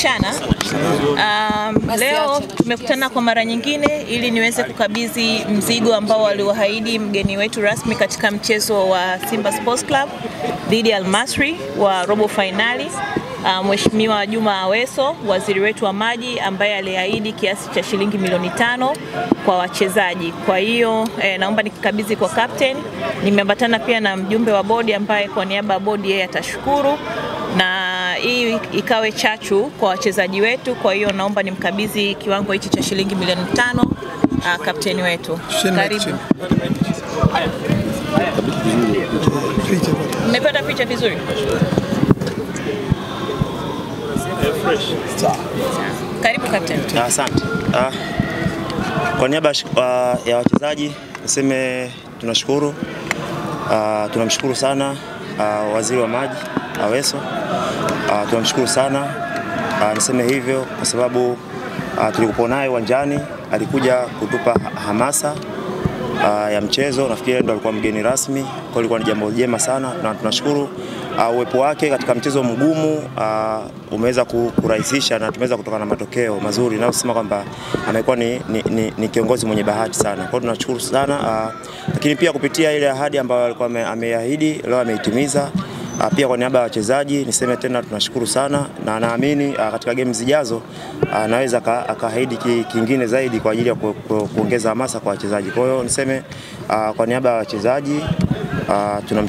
mchana. Leo tumekutana kwa mara nyingine ili niweze kukabidhi mzigo ambao waliwaahidi mgeni wetu rasmi katika mchezo wa Simba Sports Club dhidi ya Al Masry wa robo finali. Mheshimiwa Juma Aweso, waziri wetu wa maji, ambaye aliahidi kiasi cha shilingi milioni 5 kwa wachezaji. Kwa hiyo naomba nikikabidhi kwa captain. Nimeambatana pia na mjumbe wa bodi ambaye kwa niaba ya bodi yeye atashukuru, na hii ikawe chachu kwa wachezaji wetu. Kwa hiyo naomba nimkabidhi kiwango hichi cha shilingi milioni 5 captain wetu. Karibu. Mmepata picha vizuri? Karibu captain. Asante. Kwa niaba ya wachezaji niseme tunashukuru. Tunamshukuru sana waziri wa maji Aweso. Tunamshukuru sana, niseme hivyo kwa sababu tulikuwa naye uwanjani, alikuja kutupa hamasa ya mchezo. Nafikiri ndo alikuwa mgeni rasmi, kwa ilikuwa ni jambo jema sana, na tunashukuru uwepo wake katika mchezo mgumu umeweza kurahisisha na tumeweza kutoka na matokeo mazuri, na kusema kwamba amekuwa ni kiongozi mwenye bahati sana. Kwa hiyo tunashukuru sana, lakini pia kupitia ile ahadi ambayo alikuwa ameahidi leo ameitimiza. Pia kwa niaba ya wachezaji niseme tena tunashukuru sana, na naamini katika game zijazo anaweza akaahidi kingine zaidi kwa ajili ya kuongeza hamasa kwa wachezaji. Kwa hiyo niseme kwa niaba ya wachezaji tunamshukuru.